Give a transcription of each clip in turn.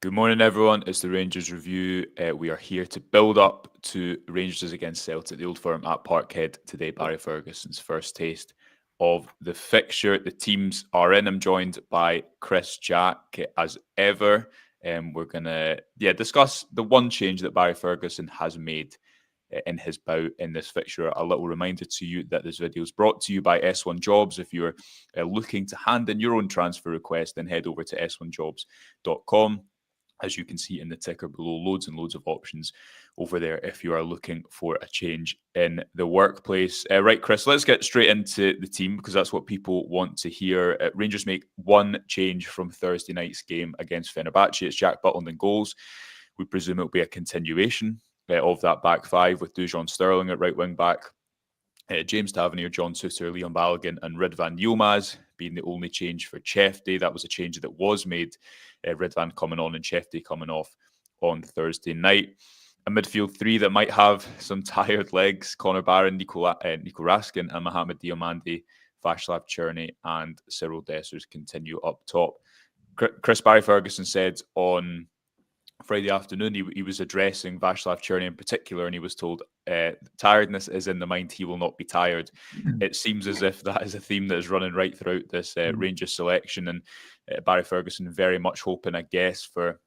Good morning, everyone. It's the Rangers Review. We are here to build up to Rangers against Celtic, the Old Firm at Parkhead today. Barry Ferguson's first taste of the fixture. The teams are in. I'm joined by Chris Jack as ever. We're going to discuss the one change that Barry Ferguson has made in his bout in this fixture. A little reminder to you that this video is brought to you by S1 Jobs. If you're looking to hand in your own transfer request, then head over to s1jobs.com. As you can see in the ticker below, loads and loads of options over there if you are looking for a change in the workplace. Right, Chris, let's get straight into the team because that's what people want to hear. Rangers make one change from Thursday night's game against Fenerbahce. It's Jack Butland in goals. We presume it'll be a continuation of that back five with Dujon Sterling at right wing back. James Tavernier, John Souttar, Leon Balogun and Ridvan Yilmaz being the only change for Chefty. That was a change that was made. Ridvan coming on and Chefty coming off on Thursday night. A midfield three that might have some tired legs. Connor Barron, Nico Raskin and Mohamed Diomande, Václav Černý and Cyril Dessers continue up top. Chris Barry Ferguson said on Friday afternoon, he was addressing Václav Černý in particular, and he was told, tiredness is in the mind, he will not be tired. It seems as if that is a theme that is running right throughout this Rangers selection, and Barry Ferguson very much hoping, I guess, for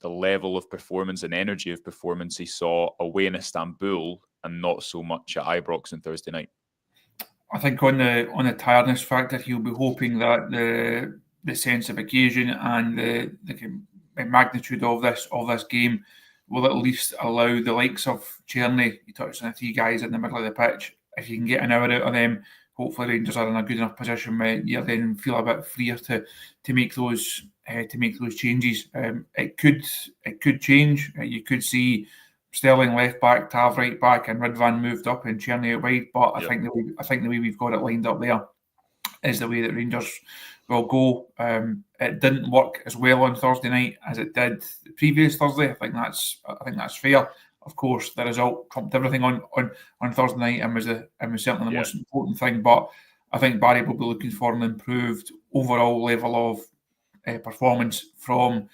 the level of performance and energy of performance he saw away in Istanbul and not so much at Ibrox on Thursday night. I think on the tiredness factor, he'll be hoping that the sense of occasion and the magnitude of this game will at least allow the likes of Černý, you touched on the three guys in the middle of the pitch, if you can get an hour out of them, hopefully Rangers are in a good enough position where you then feel a bit freer to make those changes. It could change. You could see Sterling left back, Tav right back, and Ridvan moved up and Černý out wide. But I think the way we've got it lined up there is the way that Rangers will go. It didn't work as well on Thursday night as it did the previous Thursday. I think that's fair. Of course, the result trumped everything on Thursday night and was certainly the most important thing. But I think Barry will be looking for an improved overall level of performance from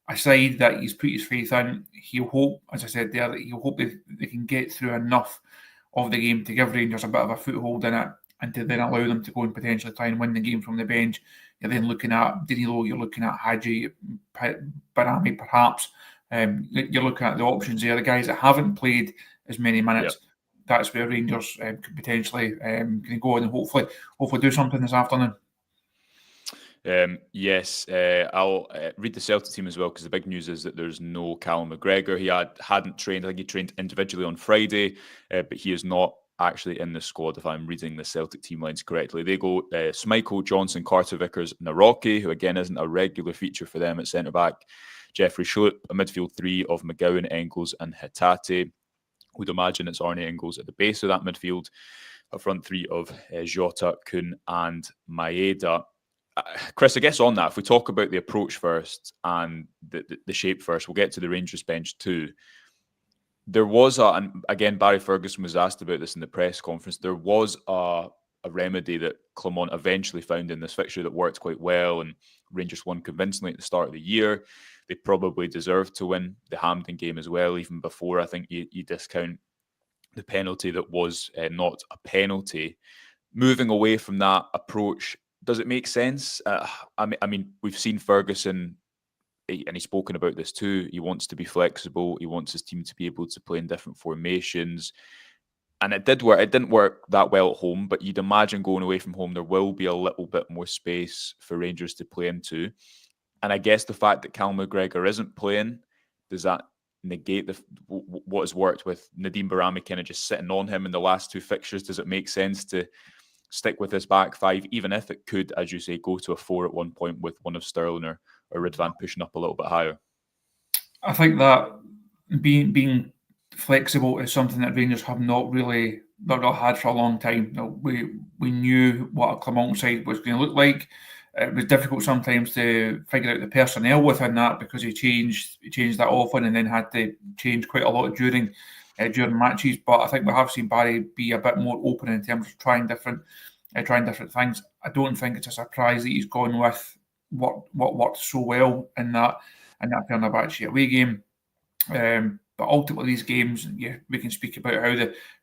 a side that he's put his faith in. He'll hope, as I said there, that he'll hope they can get through enough of the game to give Rangers a bit of a foothold in it, and to then allow them to go and potentially try and win the game from the bench. You're then looking at Danilo, you're looking at Hadji, Barami perhaps. You're looking at the options there, the guys that haven't played as many minutes. Yep. That's where Rangers could potentially go and hopefully do something this afternoon. Yes, I'll read the Celtic team as well, because the big news is that there's no Callum McGregor. He hadn't trained. I think he trained individually on Friday, but he is not actually in the squad, if I'm reading the Celtic team lines correctly. They go Schmeichel, Johnson, Carter Vickers, Naroki, who again isn't a regular feature for them at centre-back, Jeffrey Schlupp, a midfield three of McGowan, Engels and Hatate. Would imagine it's Arne Engels at the base of that midfield. A front three of Jota, Kuhn and Maeda. Chris, I guess on that, if we talk about the approach first and the shape first, we'll get to the Rangers bench too. There was and again, Barry Ferguson was asked about this in the press conference, there was a remedy that Clermont eventually found in this fixture that worked quite well, and Rangers won convincingly at the start of the year. They probably deserved to win the Hampden game as well, even before I think you discount the penalty that was not a penalty. Moving away from that approach, does it make sense? I mean, we've seen Ferguson, and he's spoken about this too. He wants to be flexible. He wants his team to be able to play in different formations. And it did work. It didn't work that well at home, but you'd imagine going away from home, there will be a little bit more space for Rangers to play into. And I guess the fact that Callum McGregor isn't playing, does that negate what has worked with Nadim Barami kind of just sitting on him in the last two fixtures? Does it make sense to stick with this back five, even if it could, as you say, go to a 4 at one point with one of Sterling or Ridvan pushing up a little bit higher? I think that being flexible is something that Rangers have not really had for a long time. We knew what a Clermont side was going to look like. It was difficult sometimes to figure out the personnel within that, because he changed that often and then had to change quite a lot during matches. But I think we have seen Barry be a bit more open in terms of trying different things. I don't think it's a surprise that he's gone with what worked so well in that that Fenerbahce away game. But ultimately, these games, we can speak about how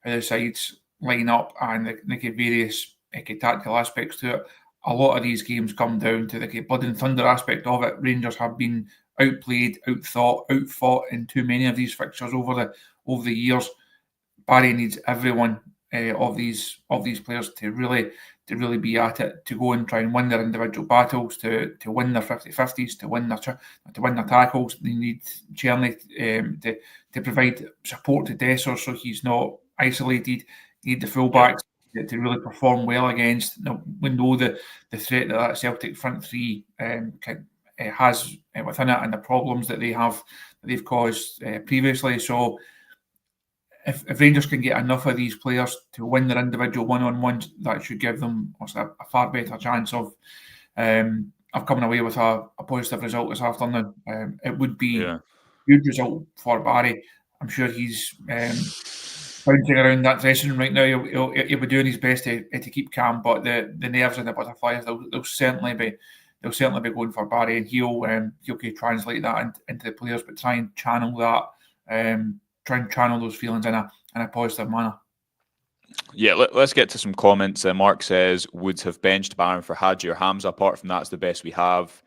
the sides line up and the various tactical aspects to it. A lot of these games come down to the blood and thunder aspect of it. Rangers have been outplayed, outfought in too many of these fixtures over the years. Barry needs everyone of these players to really be at it, to go and try and win their individual battles, to win their 50-50s, to win their tackles. They need Czerny to provide support to Dessers so he's not isolated. They need the fullbacks to really perform well against. We know the threat that Celtic front three has within it, and the problems that they've caused previously. So if Rangers can get enough of these players to win their individual one-on-ones, that should give them a far better chance of coming away with a positive result this afternoon. It would be a good result for Barry. I'm sure he's bouncing around that dressing room right now. He'll be doing his best to keep calm, but the nerves and the butterflies, they'll certainly be going for Barry, and he'll translate that into the players, but try and channel that. Try and channel those feelings in a positive manner. Yeah, let's get to some comments. Mark says, would have benched Barron for Hadji or Hamza. Apart from that, it's the best we have.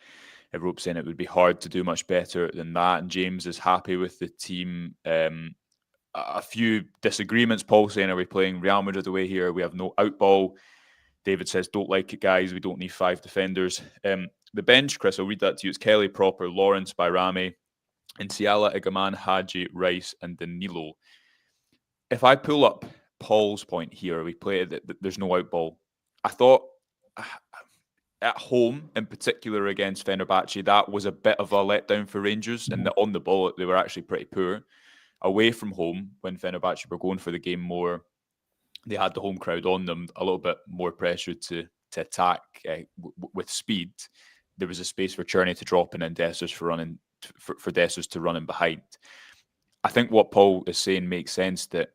Rope saying it would be hard to do much better than that. And James is happy with the team. A few disagreements. Paul saying, are we playing Real Madrid away here? We have no outball. David says, don't like it, guys. We don't need 5 defenders. The bench, Chris, I'll read that to you. It's Kelly, Proper, Lawrence, Bayrami, Nsiala, Igaman, Hadji, Rice, and Danilo. If I pull up Paul's point here, we play that there's no outball. I thought at home, in particular against Fenerbahce, that was a bit of a letdown for Rangers, and on the ball, they were actually pretty poor. Away from home, when Fenerbahce were going for the game more, they had the home crowd on them, a little bit more pressure to attack with speed. There was a space for Czerny to drop in and Dessers for Dessers to run in behind. I think what Paul is saying makes sense, that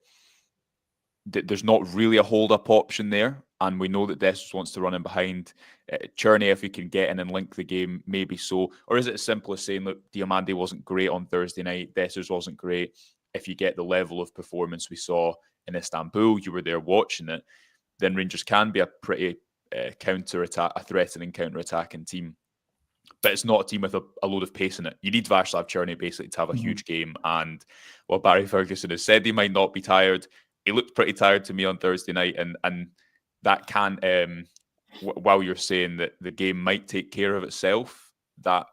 there's not really a hold-up option there, and we know that Dessers wants to run in behind. Czerny, if he can get in and link the game, maybe so. Or is it as simple as saying, look, Diomande wasn't great on Thursday night, Dessers wasn't great. If you get the level of performance we saw in Istanbul, you were there watching it, then Rangers can be a pretty threatening counter-attacking team. But it's not a team with a load of pace in it. You need Václav Czerny basically to have a huge game. And while Barry Ferguson has said he might not be tired, he looked pretty tired to me on Thursday night. And that can, while you're saying that the game might take care of itself, that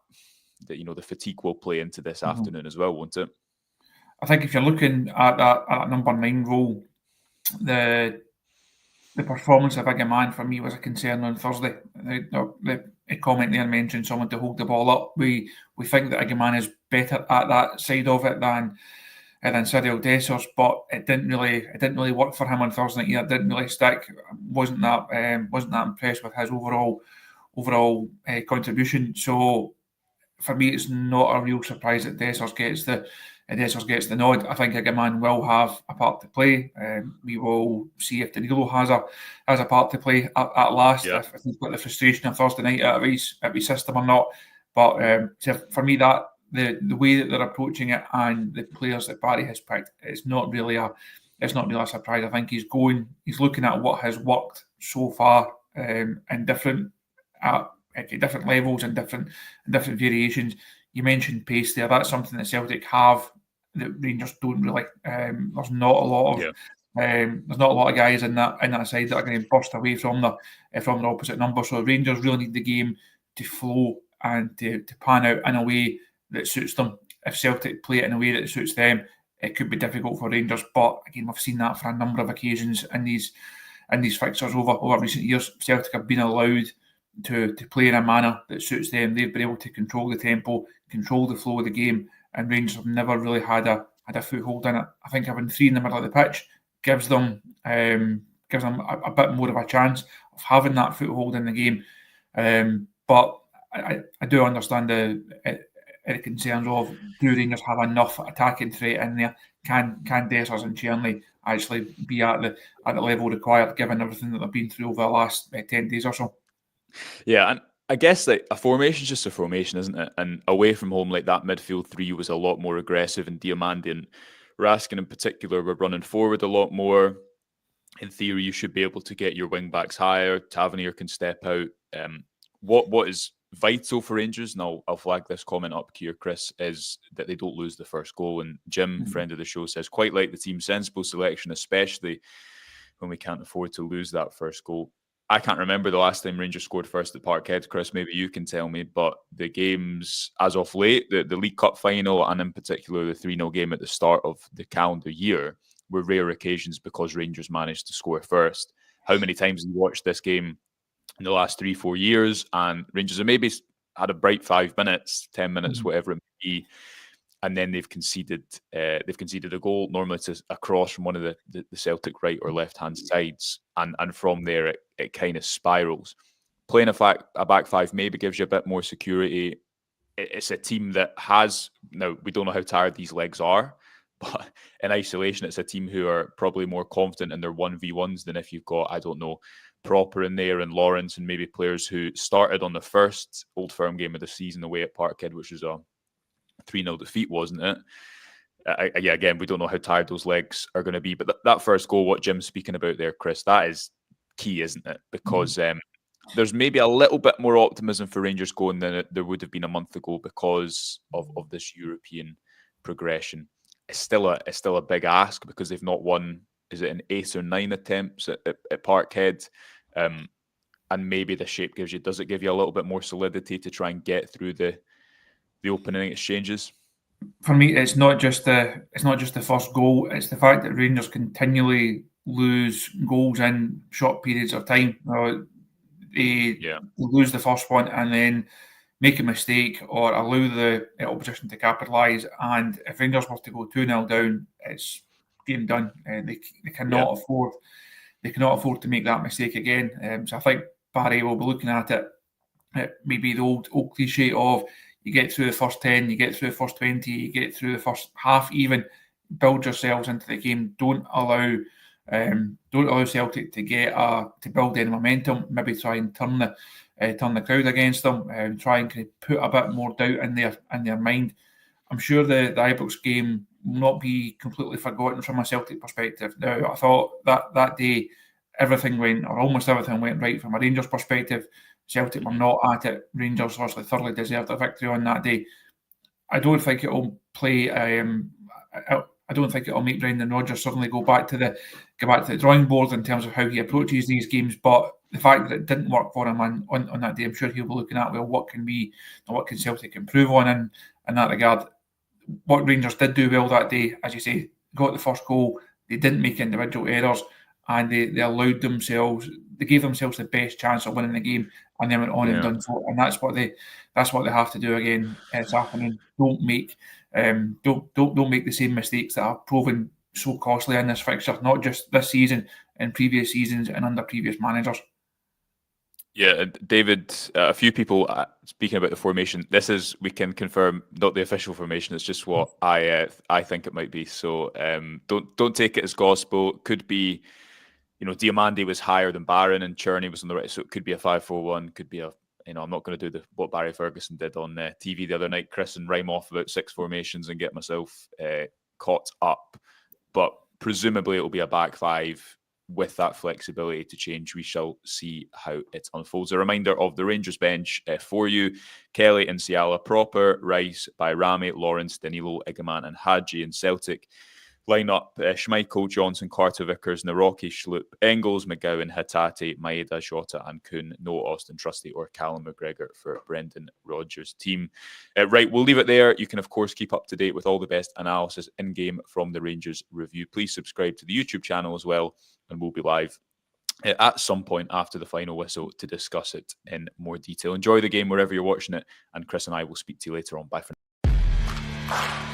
the fatigue will play into this afternoon as well, won't it? I think if you're looking at that number 9 role, the performance of Igaman for me was a concern on Thursday. The comment there mentioned someone to hold the ball up. We think that Igaman is better at that side of it than Cyril Dessers, but it didn't really work for him on Thursday night. It didn't really stick. Wasn't that impressed with his overall contribution. So for me, it's not a real surprise that Dessers gets the nod. I think Igaman will have a part to play. We will see if Danilo has a part to play at last. Yeah. If he's got the frustration of Thursday night out of his system or not. But for me, that the way that they're approaching it and the players that Barry has picked, it's not really a surprise. I think he's looking at what has worked so far in different levels and different variations. You mentioned pace there. That's something that Celtic have that Rangers don't really. There's not a lot of guys in that side that are going to burst away from their opposite number. So Rangers really need the game to flow and to pan out in a way that suits them. If Celtic play it in a way that suits them, it could be difficult for Rangers. But again, we've seen that for a number of occasions in these fixtures over recent years. Celtic have been allowed to play in a manner that suits them. They've been able to control the tempo, control the flow of the game, and Rangers have never really had a foothold in it. I think having 3 in the middle of the pitch gives them a bit more of a chance of having that foothold in the game. But I do understand the concerns of, do Rangers have enough attacking threat in there? Can Dessers and Czerny actually be at the level required, given everything that they've been through over the last 10 days or so? Yeah, and I guess like a formation is just a formation, isn't it? And away from home, like that midfield three was a lot more aggressive, and Diamandi and Raskin in particular were running forward a lot more. In theory, you should be able to get your wing backs higher. Tavernier can step out. What is vital for Rangers, and I'll flag this comment up here, Chris, is that they don't lose the first goal. And Jim, friend of the show, says quite like the team's sensible selection, especially when we can't afford to lose that first goal. I can't remember the last time Rangers scored first at Parkhead. Chris, maybe you can tell me. But the games, as of late, the League Cup final, and in particular the 3-0 game at the start of the calendar year, were rare occasions because Rangers managed to score first. How many times have you watched this game in the last 3-4 years? And Rangers have maybe had a bright 5 minutes, 10 minutes, whatever it may be, and then they've conceded a goal. Normally it's a cross from one of the Celtic right or left hand sides, and from there it kind of spirals. Playing a back five maybe gives you a bit more security. It's a team that has, now we don't know how tired these legs are, but in isolation it's a team who are probably more confident in their 1v1s than if you've got, I don't know, Proper in there and Lawrence and maybe players who started on the first Old Firm game of the season away at Parkhead, which was a 3-0 defeat, wasn't it? Yeah, again, we don't know how tired those legs are going to be. But that first goal, what Jim's speaking about there, Chris, that is key, isn't it? Because there's maybe a little bit more optimism for Rangers going than there would have been a month ago because of this European progression. It's still a big ask because they've not won, is it an 8 or 9 attempts at Parkhead? And maybe the shape does it give you a little bit more solidity to try and get through the opening exchanges? For me, it's not just the first goal. It's the fact that Rangers continually lose goals in short periods of time. They lose the first one and then make a mistake or allow the opposition to capitalise. And if Rangers were to go 2-0 down, it's game done. They cannot afford to make that mistake again. So I think Barry will be looking at it. Maybe the old cliche of you get through the first 10, you get through the first 20, you get through the first half even, build yourselves into the game. Don't allow Celtic to build any momentum, maybe try and turn the crowd against them, try and kind of put a bit more doubt in their mind. I'm sure the Ibrox game will not be completely forgotten from a Celtic perspective. Now, I thought that day everything went, or almost everything went right from a Rangers perspective. Celtic were not at it. Rangers obviously thoroughly deserved a victory on that day. I don't think it will play. I don't think it will make Brendan Rodgers suddenly go back to the drawing board in terms of how he approaches these games. But the fact that it didn't work for him on that day, I'm sure he'll be looking at, well, what can Celtic improve on in that regard. What Rangers did do well that day, as you say, got the first goal. They didn't make individual errors, and they allowed themselves. They gave themselves the best chance of winning the game, and then went on and done so. And that's what they have to do again this afternoon. Don't make the same mistakes that have proven so costly in this fixture, not just this season, in previous seasons and under previous managers. Yeah, David, a few people speaking about the formation. This is, we can confirm, not the official formation. It's just what I think it might be. So don't take it as gospel. It could be, Diamandi was higher than Barron and Cherney was on the right, so it could be a 5-4-1. Could be I'm not going to do what Barry Ferguson did on TV the other night, Chris, and rhyme off about 6 formations and get myself caught up. But presumably it will be a back 5. With that flexibility to change, we shall see how it unfolds. A reminder of the Rangers bench for you: Kelly and Ciala, Proper, Rice, Bayrami, Lawrence, Danilo, Igaman and Hadji. In Celtic lineup: Schmeichel, Johnson, Carter, Vickers, Naroki, Schlupp, Engels, McGowan, Hatate, Maeda, Jota and Kuhn. No Austin Trusty or Callum McGregor for Brendan Rodgers' team. Right, we'll leave it there. You can, of course, keep up to date with all the best analysis in-game from the Rangers Review. Please subscribe to the YouTube channel as well, and we'll be live at some point after the final whistle to discuss it in more detail. Enjoy the game wherever you're watching it, and Chris and I will speak to you later on. Bye for now.